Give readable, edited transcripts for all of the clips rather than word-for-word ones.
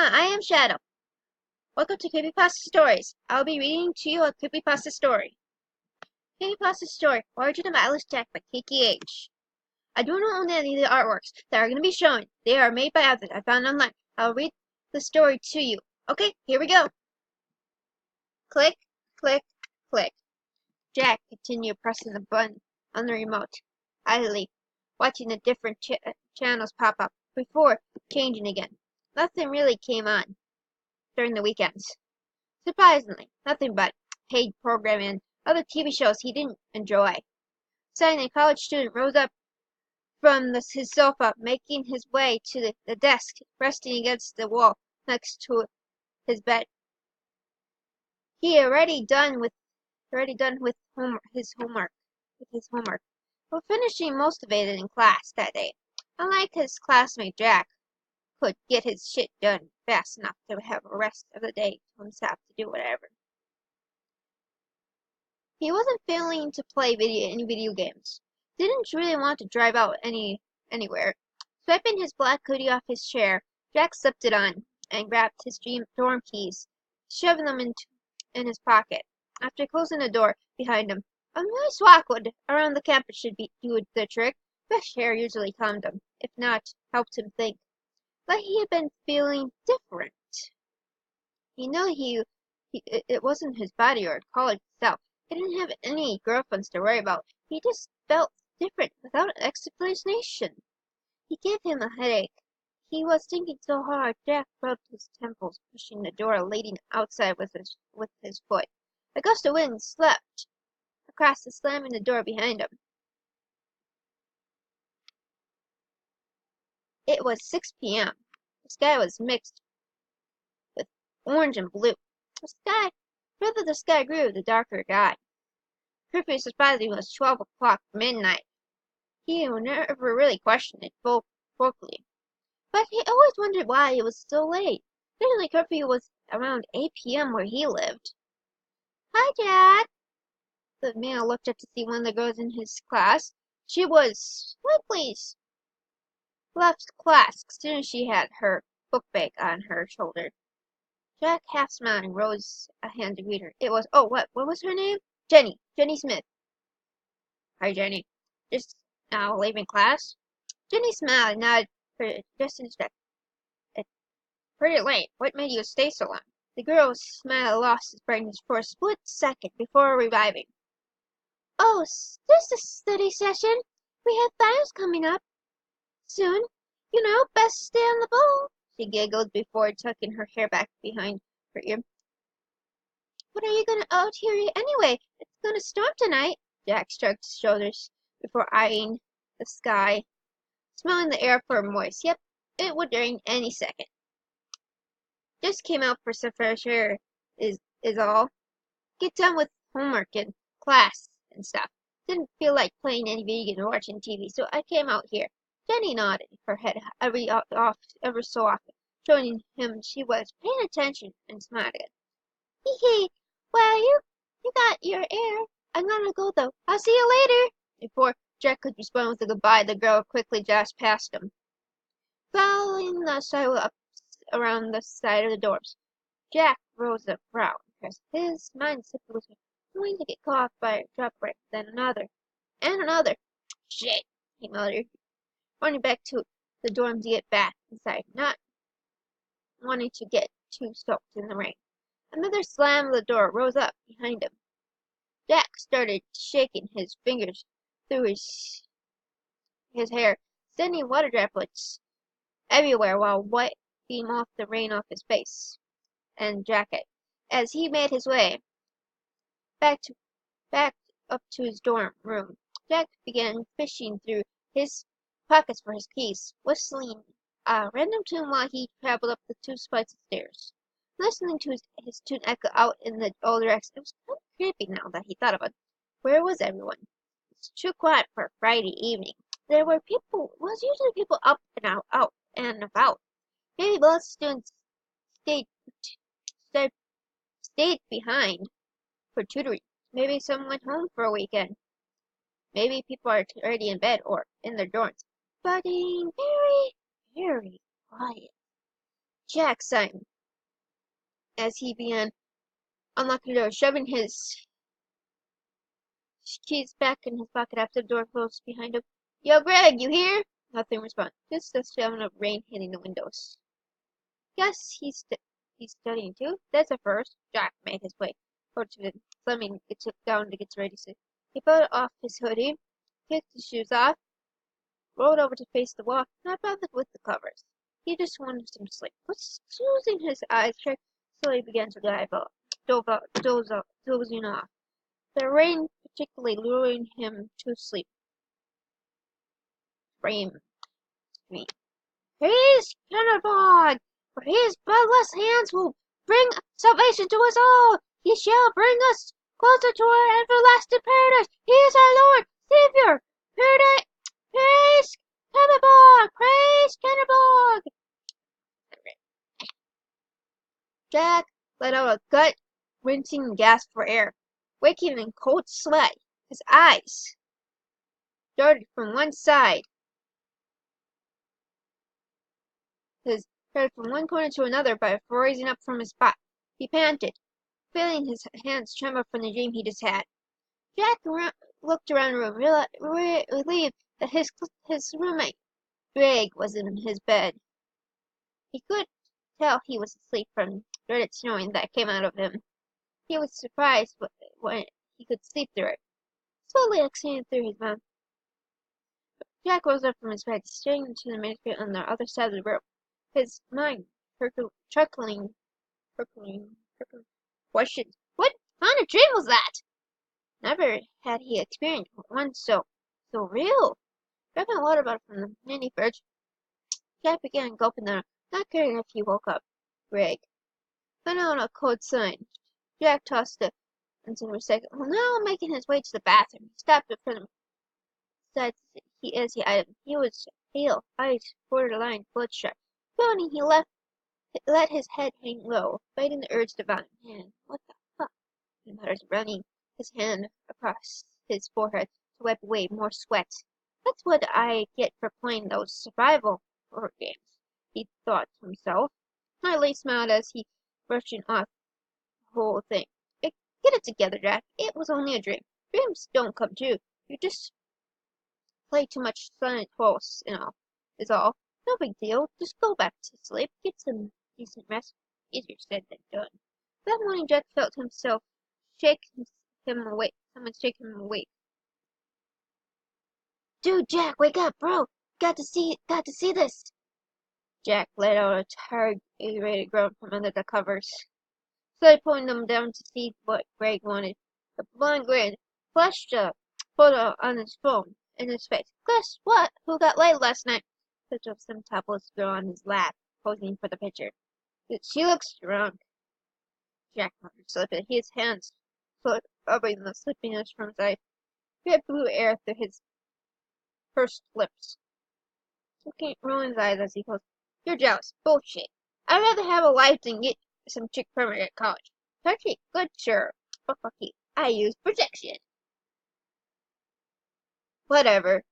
Hi, I am Shadow. Welcome to Creepypasta Stories. I'll be reading to you a Creepypasta story. Creepypasta Story, Origin of Eyeless Jack by KKH. I do not own any of the artworks that are going to be shown. They are made by others I found online. I'll read the story to you. Okay, here we go. Click, click, click. Jack continued pressing the button on the remote, idly watching the different channels pop up before changing again. Nothing really came on during the weekends. Surprisingly, nothing but paid programming and other TV shows he didn't enjoy. Suddenly, a college student rose up from his sofa, making his way to the desk resting against the wall next to his bed. He had already done with his homework, but finishing motivated in class that day. Unlike his classmate Jack, could get his shit done fast enough to have the rest of the day to himself to do whatever. He wasn't feeling to play any video games. Didn't really want to drive out anywhere. Swiping his black hoodie off his chair, Jack slipped it on and grabbed his dorm keys, shoving them in his pocket. After closing the door behind him, a nice walk around the campus should do the trick. Fresh air usually calmed him, if not, helped him think. But he had been feeling different. He knew it wasn't his body or college itself. He didn't have any girlfriends to worry about. He just felt different without an explanation. He gave him a headache. He was thinking so hard. Jack rubbed his temples, pushing the door leading outside with his foot. A gust of wind swept across the slamming the door behind him. It was 6 p.m. The sky was mixed with orange and blue. The further the sky grew, the darker it got. Curfew surprisingly was 12 o'clock midnight. He never really questioned it vocally, but he always wondered why it was so late. Usually curfew was around 8 p.m. where he lived. Hi, Jack. The man looked up to see one of the girls in his class. She was Weekly's left class, considering she had her book bag on her shoulder. Jack half smiled and rose a hand to greet her. It was, what was her name? Jenny Smith. Hi, Jenny. Just now leaving class? Jenny smiled and nodded for just in step. It's pretty late. What made you stay so long? The girl's smile lost its brightness for a split second before reviving. Oh, just a study session. We have finals coming up soon. You know, best stay on the ball. She giggled before tucking her hair back behind her ear. What are you out here anyway? It's gonna storm tonight. Jack shrugged his shoulders before eyeing the sky, smelling the air for moist. Yep, it would rain any second. Just came out for some fresh air, is all. Get done with homework and class and stuff. Didn't feel like playing any video games or watching TV, so I came out here. Jenny nodded her head ever so often, showing him she was paying attention, and smiled again. Hee hee. Well, you got your air. I'm gonna go though. I'll see you later. Before Jack could respond with a goodbye, the girl quickly dashed past him, following the sidewalk up around the side of the dorms. Jack rose a brow, because his mind simply was going to get caught by a drop break, then another, and another. Shit, he muttered, running back to the dorm to get back inside, not wanting to get too soaked in the rain. Another slam of the door rose up behind him. Jack started shaking his fingers through his hair, sending water droplets everywhere while wiping off the rain off his face and jacket. As he made his way back up to his dorm room, Jack began fishing through his pockets for his keys, whistling a random tune while he traveled up the 2 flights of stairs. Listening to his tune echo out in the old direction, it was kind of creepy now that he thought about it. Where was everyone? It's too quiet for a Friday evening. There were usually people up and out and about. Maybe both students stayed stayed behind for tutoring. Maybe some went home for a weekend. Maybe people are already in bed or in their dorms. But being very, very quiet. Jack sighed as he began unlocking the door, shoving his keys back in his pocket after the door closed behind him. Yo, Greg, you here? Nothing responded. Just the sound of rain hitting the windows. Guess he's studying too. That's a first. Jack made his way over to the Fleming down to get ready to. He put off his hoodie, kicked his shoes off, rolled over to face the wall, not bothered with the covers. He just wanted some sleep. But closing his eyes, Jack slowly began to dozing off. The rain particularly luring him to sleep. Frame me. Praise Kennerbog! For his bloodless hands will bring salvation to us all. He shall bring us closer to our everlasting paradise. He is our Lord, Savior, paradise. Praise Kennerbog! Praise Kennerbog! Jack let out a gut-wrenching gasp for air, waking in cold sweat. His eyes darted from one side. His head from one corner to another by rising up from his spot. He panted, feeling his hands tremble from the dream he just had. Jack looked around the room, relieved that his roommate, Greg, was in his bed. He could tell he was asleep from dreaded snoring that came out of him. He was surprised when he could sleep through it. Slowly exhaling through his mouth, Jack rose up from his bed, staring into the manuscript on the other side of the room. His mind chuckling questions. What kind of dream was that? Never had he experienced one so real. Grabbing water bottle from the mini fridge, Jack began gulping down, not caring if he woke up Greg. Then on a cold sign, Jack tossed it into the recycle. Now making his way to the bathroom, he stopped in front of him. As he eyed him, he was pale, eyes borderline bloodshot. Feeling he let his head hang low, fighting the urge to vomit. Man, what the fuck? He muttered, running his hand across his forehead to wipe away more sweat. That's what I get for playing those survival horror games, he thought to himself. Harley smiled as he brushed off the whole thing. Get it together, Jack. It was only a dream. Dreams don't come true. You just play too much Silent Falls, is all. No big deal. Just go back to sleep. Get some decent rest. Easier said than done. That morning, Jack felt himself someone shake him awake. Dude, Jack, wake up, bro! Got to see this! Jack let out a tired, irritated groan from under the covers. Slowly pulling them down to see what Greg wanted. The blonde grin flashed a photo on his phone in his face. Guess what? Who got laid last night? Picture of some topless girl on his lap, posing for the picture. She looks drunk. Jack muttered slipping, his hands rubbing the sleepiness from his eyes. He had blue air through his pursed lips. Rolling his eyes as he goes, You're jealous. Bullshit. I'd rather have a life than get some chick permanent at college. Touchy? Good, sure. But fuck you. I use protection. Whatever.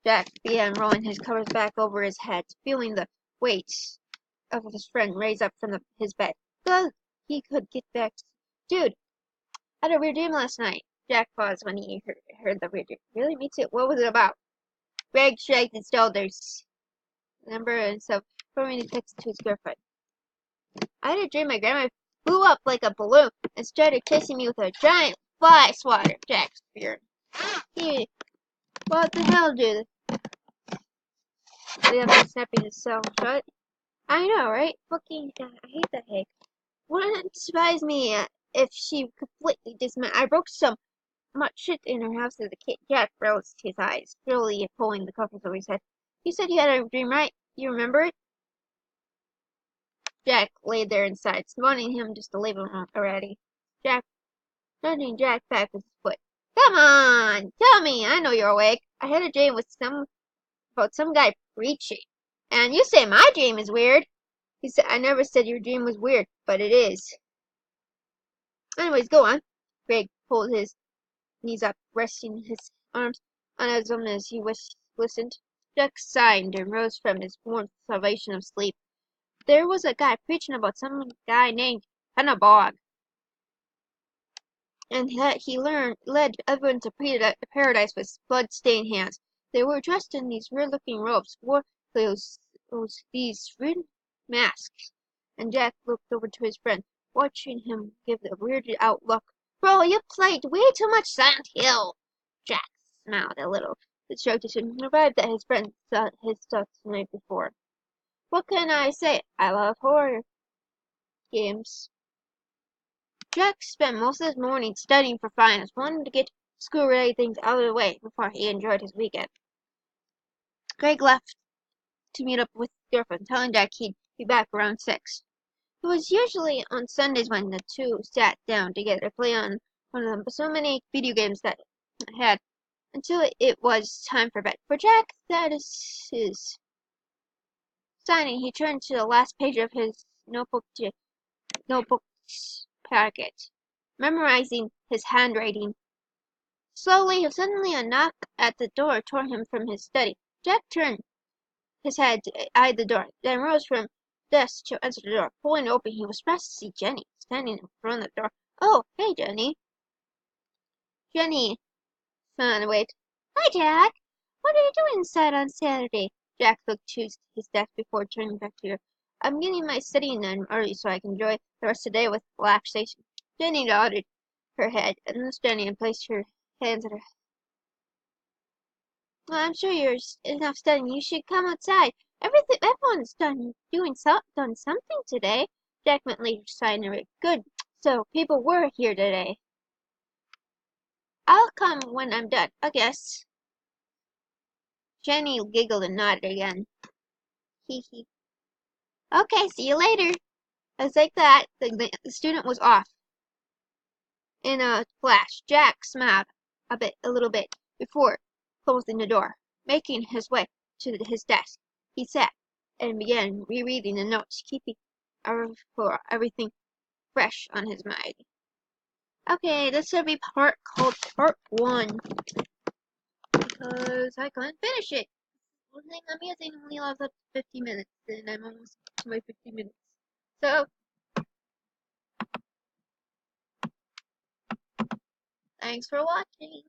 Jack began rolling his covers back over his head, feeling the weight of his friend raise up from his bed. Good. He could get back to... Dude, I had a weird dream last night. Jack paused when he heard the weird dream. Really? Me too. What was it about? Greg shrugged his shoulders. Remember himself throwing a text to his girlfriend. I had a dream my grandma blew up like a balloon and started chasing me with a giant fly swatter. Jack feared. What the hell, dude? The other snapping himself shut. I know, right? Fucking, I hate that hick. Wouldn't surprise me if she completely dismantled. I broke so much shit in her house as a kid. Jack rolled his eyes, slowly pulling the covers over his head. You said you had a dream, right? You remember it? Jack lay there inside, wanting him just to leave him already. Nudging Jack back with his foot. Come on, tell me. I know you're awake. I had a dream about some guy preaching, and you say my dream is weird. He said, I never said your dream was weird, but it is. Anyways, go on. Greg pulled his knees up, resting his arms on his own as he listened. Jack sighed and rose from his warm salvation of sleep. There was a guy preaching about some guy named Bog, and that he led everyone to paradise with blood-stained hands. They were dressed in these weird-looking robes, wore these weird masks, and Jack looked over to his friend, watching him give a weirded-out look. "Bro, you played way too much Silent Hill." Jack smiled a little, but shrugged his shoulders, revived that his friend saw his thoughts the night before. "What can I say? I love horror games." Jack spent most of his morning studying for finals, wanting to get school-related things out of the way before he enjoyed his weekend. Greg left to meet up with his girlfriend, telling Jack he'd be back around 6. It was usually on Sundays when the two sat down together to play on one of the so many video games that had until it was time for bed. For Jack, that is his signing. He turned to the last page of his notebook's packet, memorizing his handwriting. Suddenly a knock at the door tore him from his study. Jack turned his head to eye the door, then rose from the desk to answer the door. Pulling it open, he was surprised to see Jenny standing in front of the door. "Oh, hey, Jenny." Jenny smiled and waved. "Hi, Jack. What are you doing inside on Saturday?" Jack looked to his desk before turning back to her. "I'm getting my studying done early so I can enjoy the rest of the day with relaxation." Jenny nodded her head, understanding, and placed her hands at her. "Well, I'm sure you're enough studying. You should come outside. Everyone's done something today." Jack went later to sign it. "Good. So people were here today." "I'll come when I'm done, I guess." Jenny giggled and nodded again. Hee hee. "Okay, see you later." Just like that, the student was off. In a flash, Jack smiled a little bit before closing the door. Making his way to his desk, he sat and began rereading the notes, keeping everything fresh on his mind. Okay, this will be part 1 because I couldn't finish it. One thing amazing only allows up to 50 minutes, and I'm almost to my 50 minutes. So, thanks for watching.